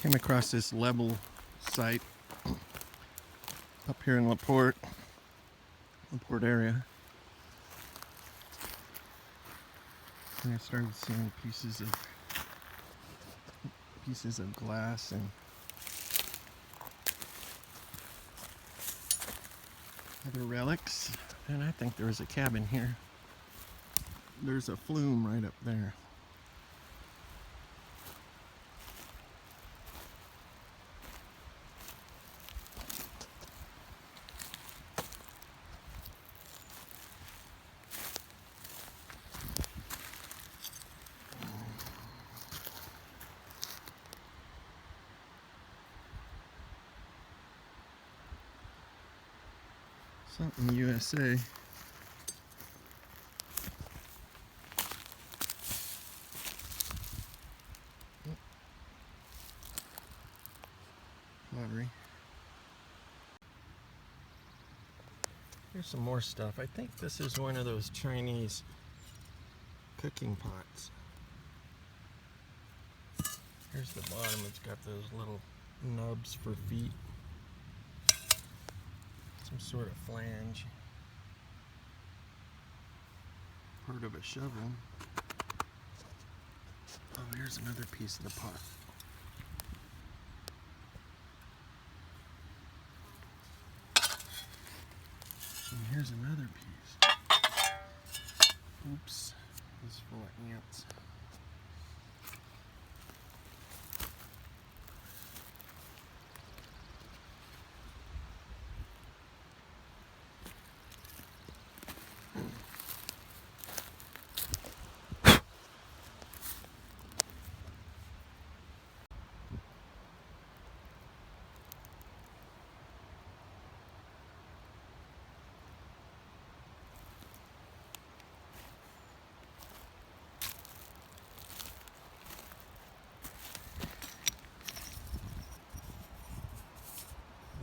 Came across this level site up here in LaPorte area. And I started seeing pieces of glass and other relics. And I think there was a cabin here. There's a flume right up there. Something USA. Lottery. Here's some more stuff. I think this is one of those Chinese cooking pots. Here's the bottom. It's got those little nubs for feet. Some sort of flange. Part of a shovel. Oh, here's another piece of the pot. And here's another piece. Oops, it's full of ants.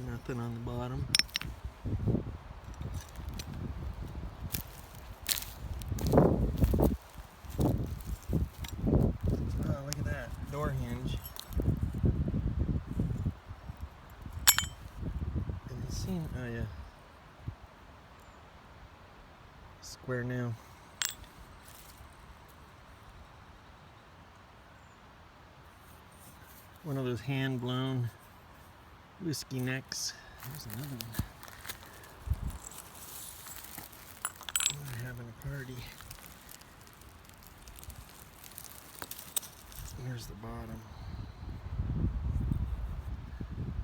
Nothing on the bottom. Oh, look at that door hinge. And it seemed, oh yeah, square nail. One of those hand blown whiskey necks. There's another one. We're having a party. Here's the bottom.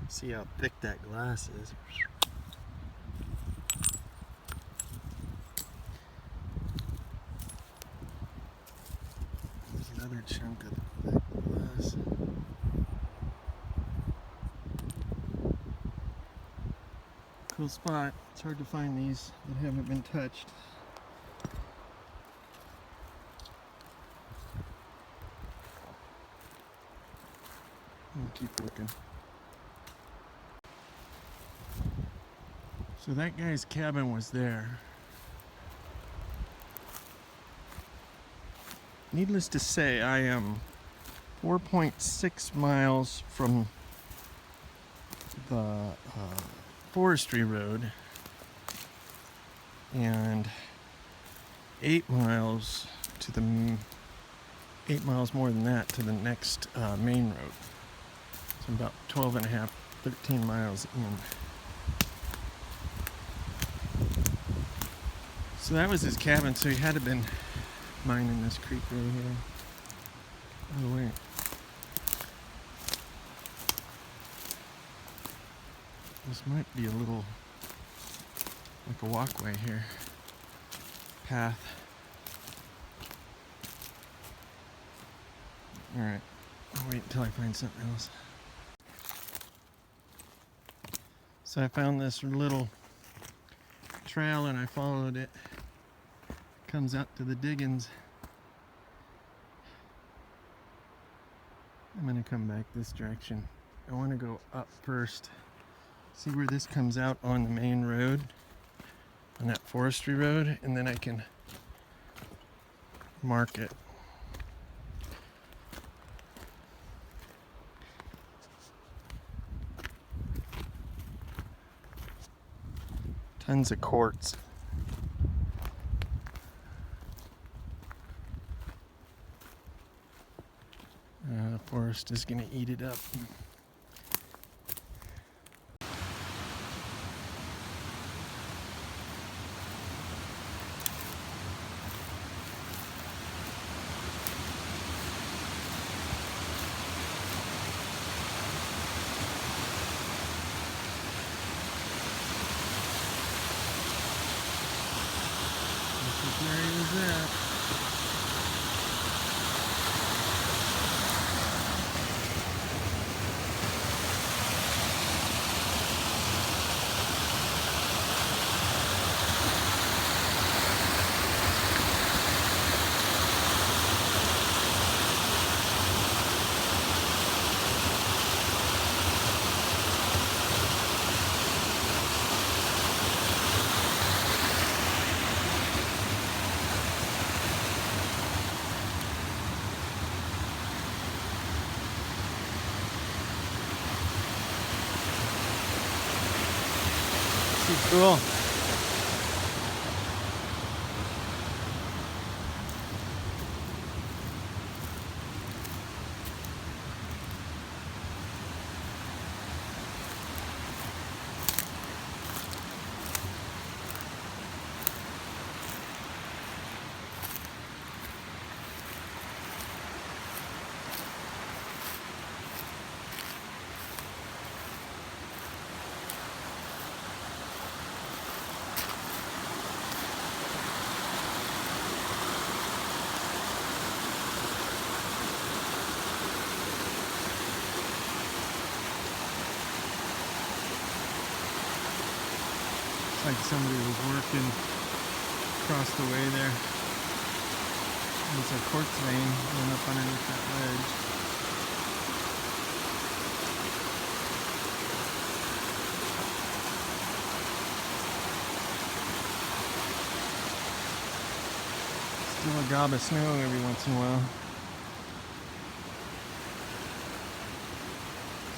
See how thick that glass is. There's another chunk of thick glass. Cool spot. It's hard to find these that haven't been touched. I'll keep looking. So that guy's cabin was there. Needless to say, I am 4.6 miles from the forestry road and 8 miles to the 8 miles more than that to the next main road. So I'm about 12 and a half, 13 miles in. So that was his cabin, so he had to have been mining this creek right here. Oh wait. This might be a little, like a walkway here. Path. Alright, I'll wait until I find something else. So I found this little trail and I followed it. Comes out to the diggings. I'm gonna come back this direction. I want to go up first. See where this comes out on the main road, on that forestry road, and then I can mark it. Tons of quartz. The forest is going to eat it up. This is where he was at. Cool. Like somebody was working across the way there. There's a quartz vein going up underneath that ledge. Still a gob of snow every once in a while.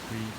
Sweet.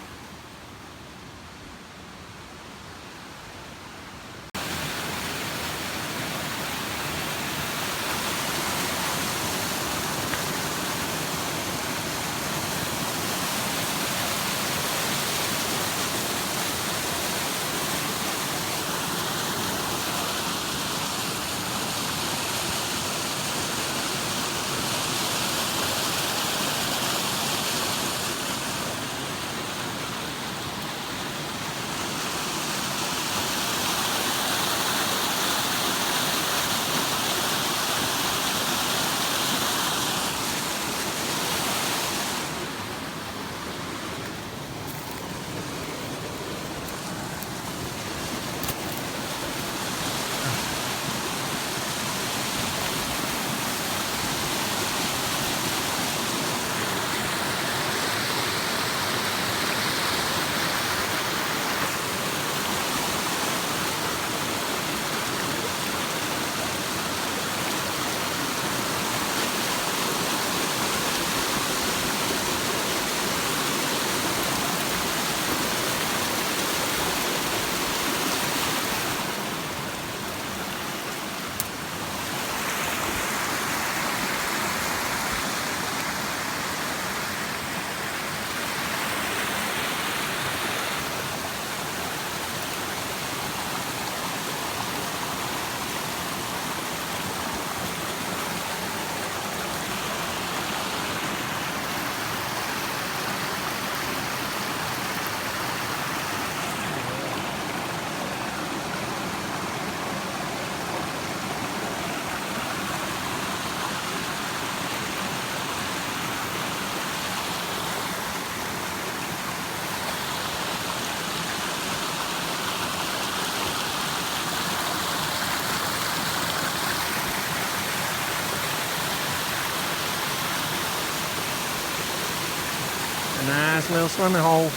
Nice little swimming hole.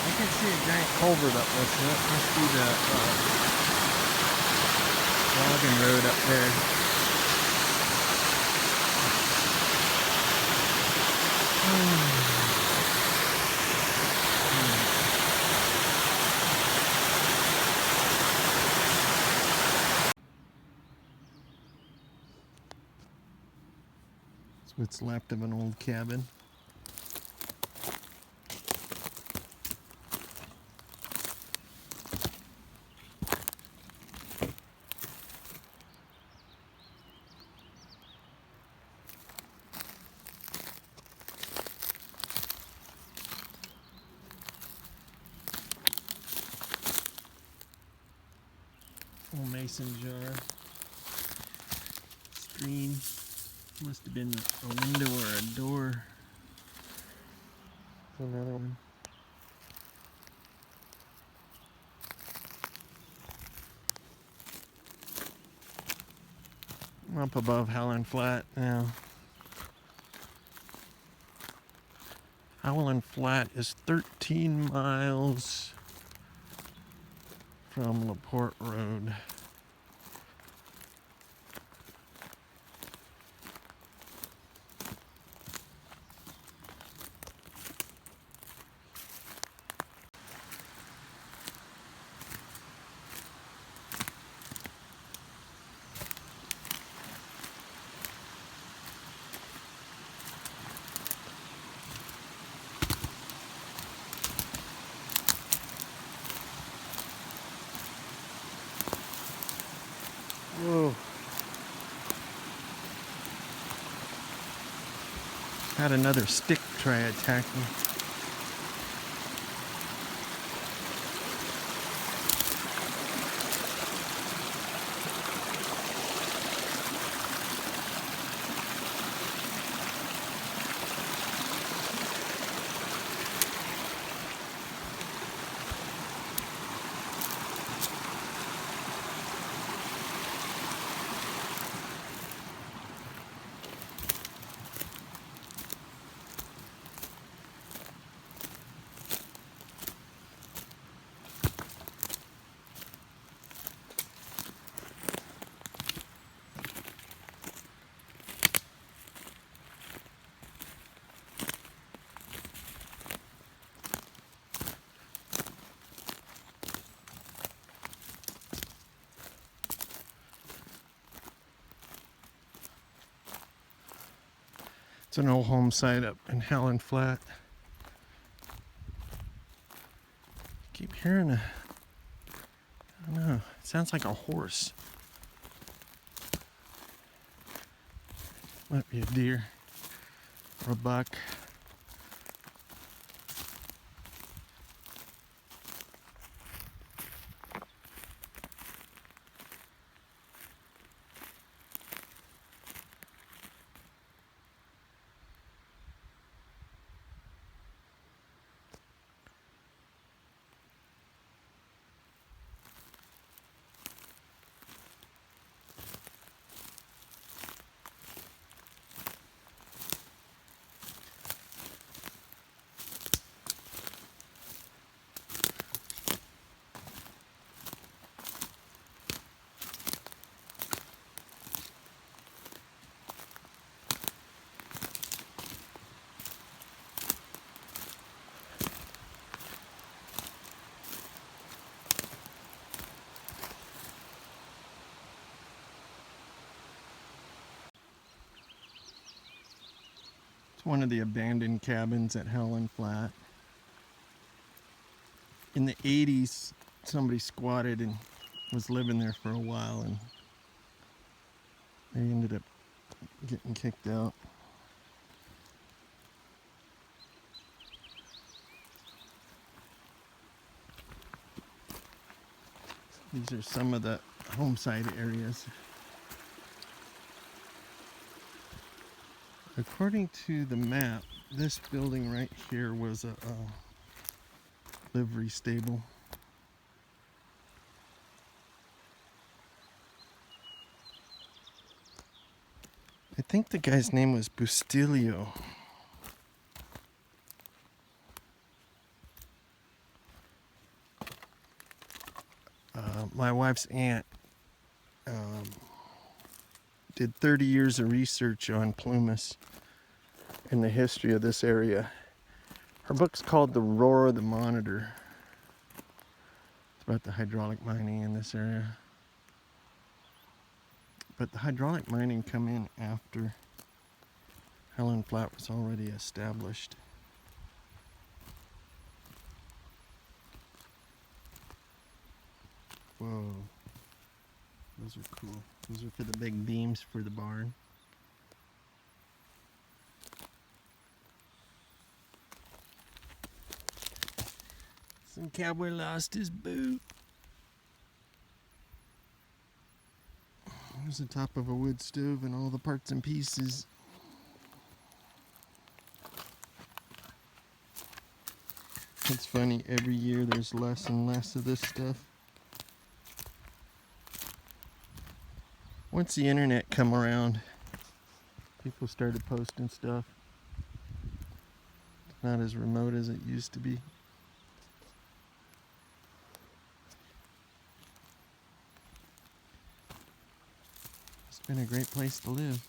I can see a giant culvert up this. That must be the logging road up there. That's what's left of an old cabin. Old mason jar. Screen. Must have been a window or a door. Another one. I'm up above Howland Flat now. Howland Flat is 13 miles from LaPorte Road. Whoa. Had another stick try attacking. It's an old home site up in Howland Flat. Keep hearing I don't know, it sounds like a horse. Might be a deer or a buck. It's one of the abandoned cabins at Howland Flat. In the 80s, somebody squatted and was living there for a while, and they ended up getting kicked out. These are some of the home site areas. According to the map, this building right here was a livery stable. I think the guy's name was Bustilio. My wife's aunt did 30 years of research on Plumas in the history of this area. Her book's called The Roar of the Monitor. It's about the hydraulic mining in this area. But the hydraulic mining come in after Howland Flat was already established. Whoa, those are cool. Those are for the big beams for the barn. Some cowboy lost his boot. There's the top of a wood stove and all the parts and pieces. It's funny, every year there's less and less of this stuff. Once the internet come around, people started posting stuff. It's not as remote as it used to be. It's been a great place to live.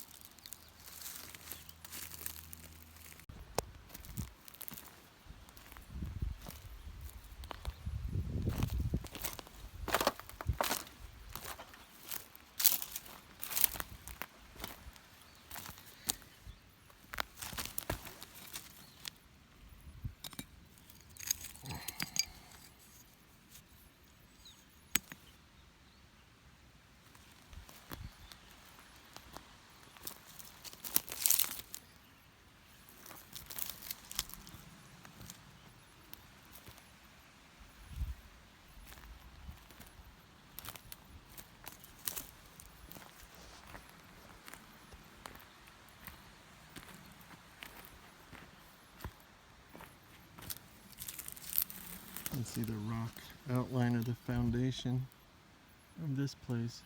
You can see the rock outline of the foundation of this place.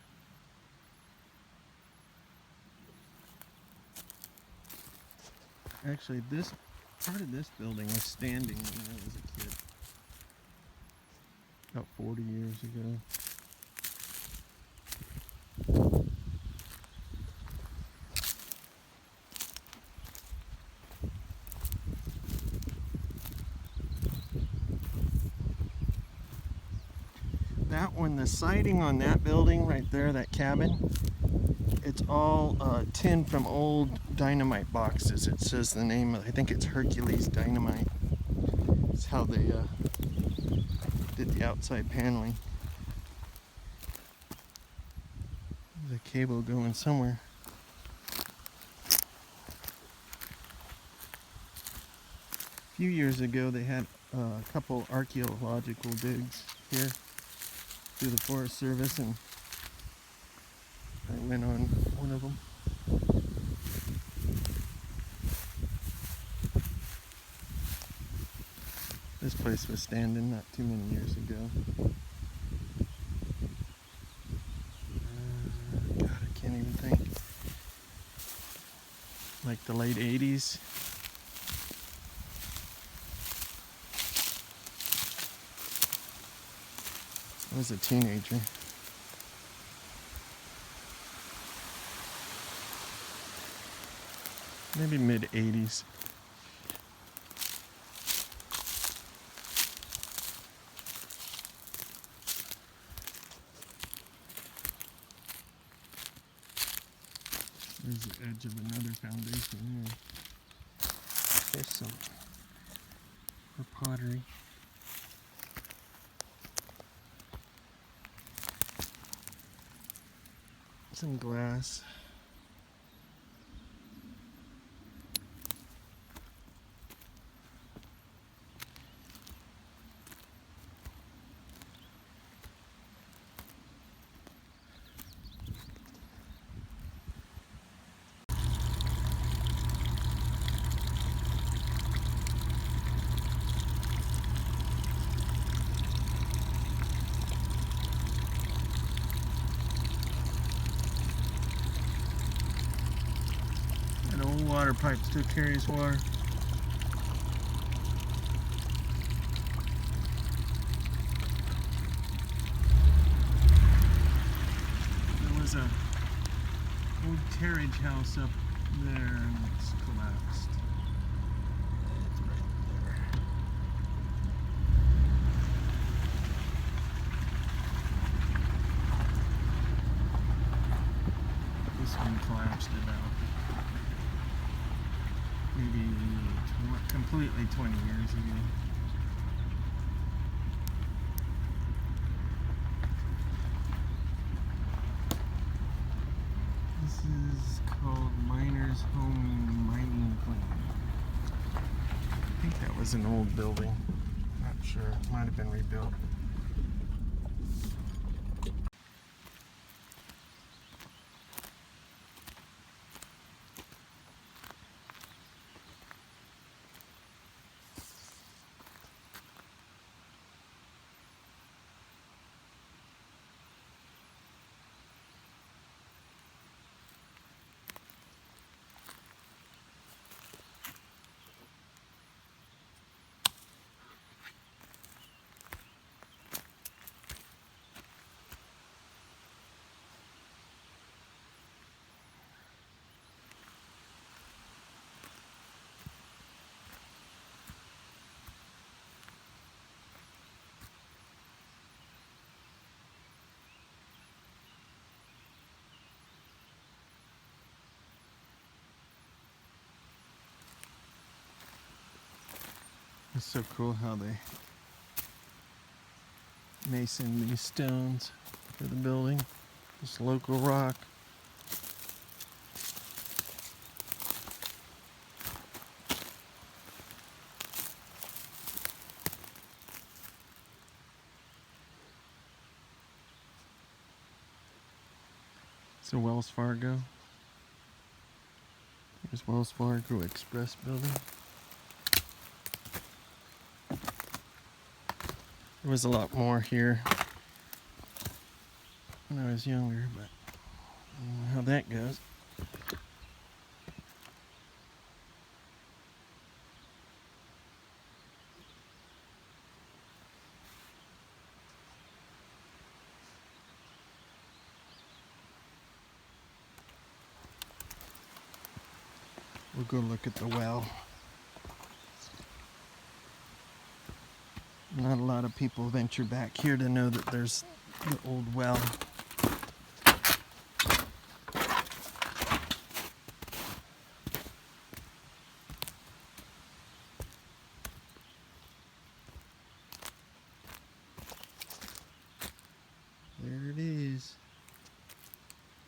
Actually, this part of this building was standing when I was a kid, about 40 years ago. That one, the siding on that building right there, that cabin, it's all tin from old dynamite boxes. It says the name of, I think it's Hercules Dynamite. It's how they did the outside paneling. There's a cable going somewhere. A few years ago they had a couple archaeological digs here through the Forest Service, and I went on one of them. This place was standing not too many years ago. God, I can't even think. Like the late 80s. I was a teenager. Maybe mid-80s. There's the edge of another foundation here. There's some for pottery. Some glass. That old water pipe still carries water. There was a old carriage house up there and it's collapsed. just about. Maybe completely 20 years ago. This is called Miners Home Mining Plan. I think that was an old building. Not sure. It might have been rebuilt. It's so cool how they mason these stones for the building. This local rock. It's a Wells Fargo. Here's Wells Fargo Express building. There was a lot more here when I was younger, but I don't know how that goes. We'll go look at the well. Not a lot of people venture back here to know that there's the old well. There it is,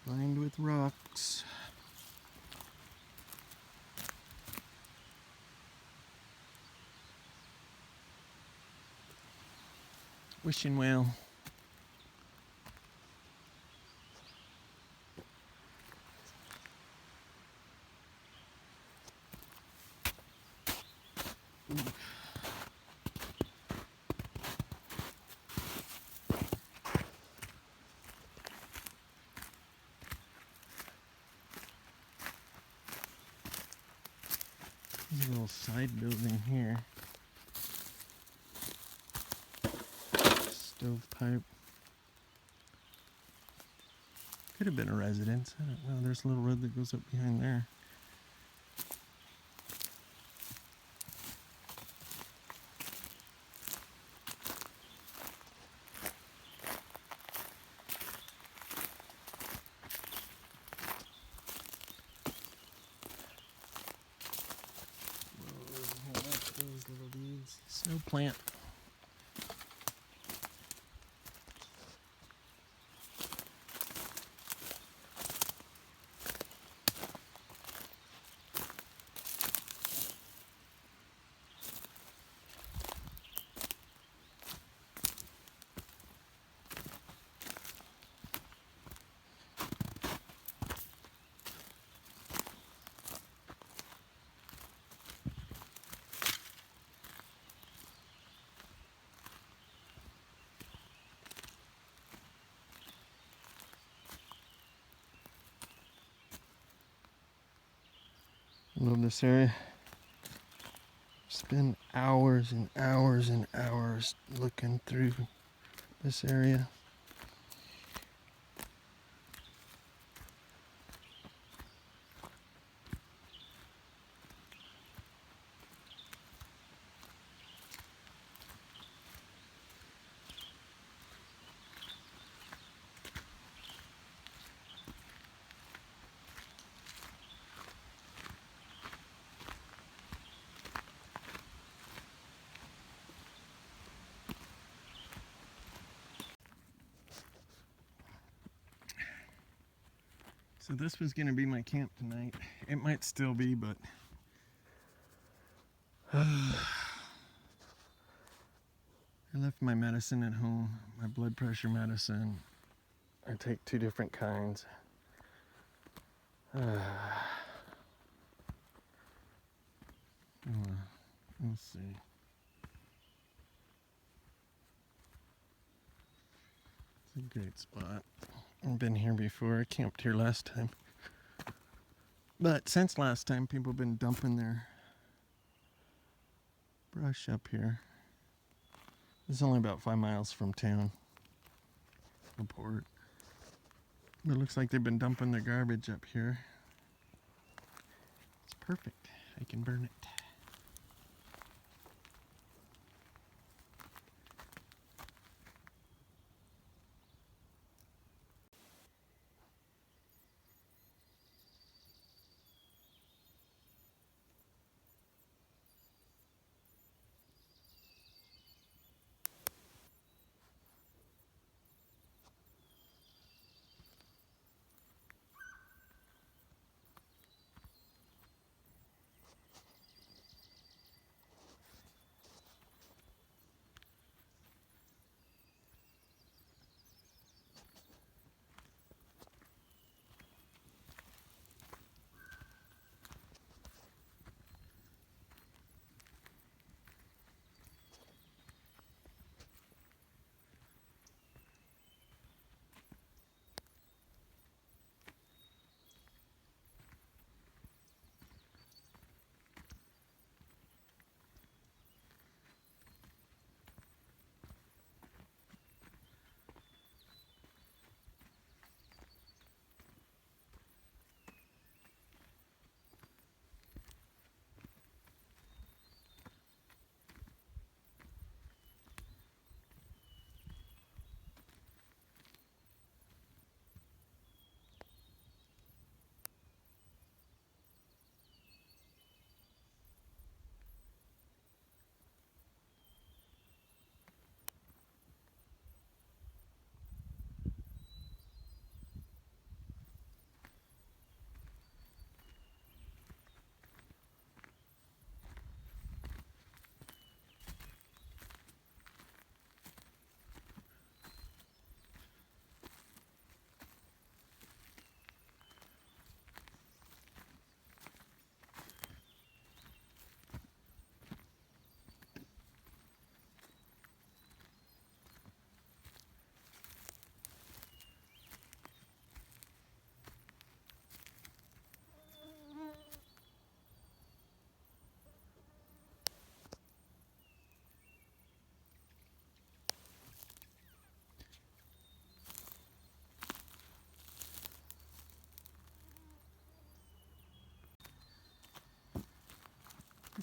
lined with rocks. Wishing well. There's a little side building here. Stovepipe. Could have been a residence. I don't know. There's a little road that goes up behind there. Whoa, those little leaves. Snow plant. Love this area. Spend hours and hours and hours looking through this area. So this was going to be my camp tonight. It might still be, but I left my medicine at home, my blood pressure medicine. I take 2 different kinds. Let's see. It's a great spot. I've been here before. I camped here last time. But since last time, people have been dumping their brush up here. It's only about 5 miles from town, the port. But it looks like they've been dumping their garbage up here. It's perfect. I can burn it.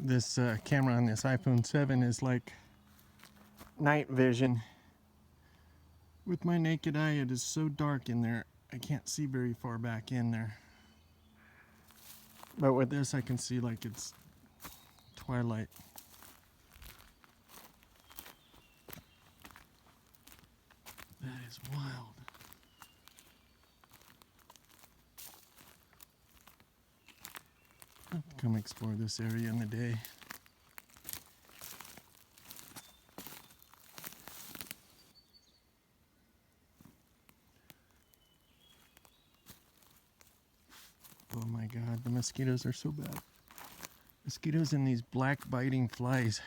This camera on this iPhone 7 is like night vision. With my naked eye, it is so dark in there, I can't see very far back in there. But with this, I can see like it's twilight. That is wild. I'll come explore this area in the day. Oh my God, the mosquitoes are so bad. Mosquitoes and these black biting flies.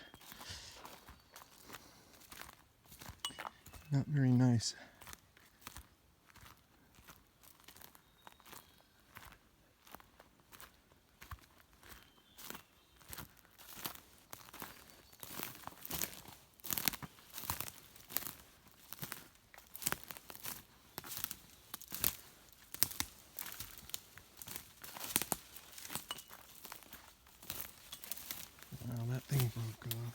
Not very nice. Well, that thing broke off.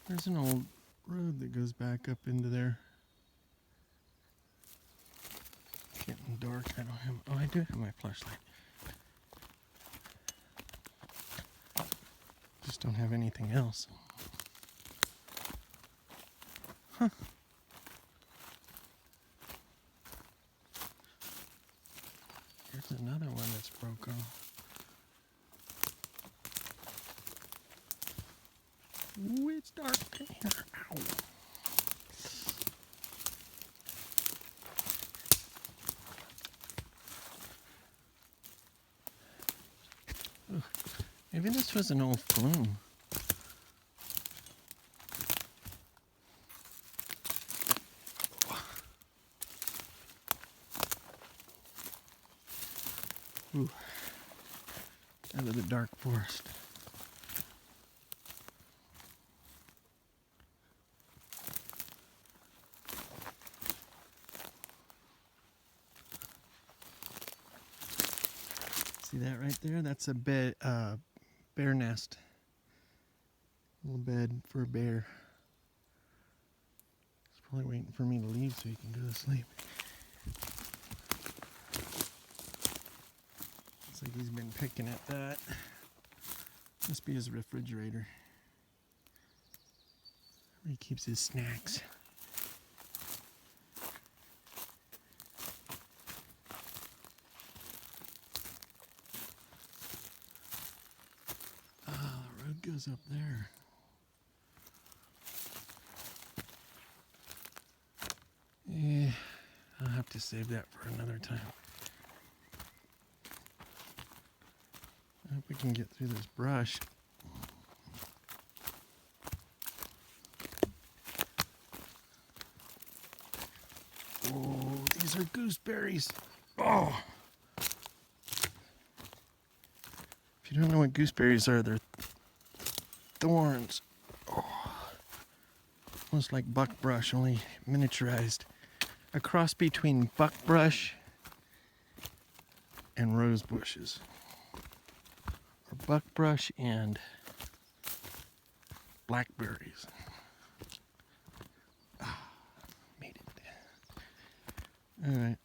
There's an old road that goes back up into there. It's getting dark. I don't have. Oh, I do have my flashlight. Just don't have anything else. Here's another one that's broke off. Ooh, it's dark in here. Ow. Ugh. Maybe this was an old plume. Ooh. Out of the dark forest. See that right there? That's a bed, bear nest. A little bed for a bear. He's probably waiting for me to leave so he can go to sleep. Looks like he's been picking at that. Must be his refrigerator. Where he keeps his snacks. Ah, the road goes up there. Yeah, I'll have to save that for another time. I hope we can get through this brush. Oh, these are gooseberries. Oh! If you don't know what gooseberries are, they're thorns. Oh. Almost like buckbrush, only miniaturized. A cross between buckbrush and rose bushes. Or buckbrush and blackberries. Made it. Alright.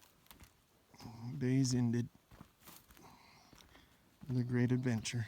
Day's ended. The great adventure.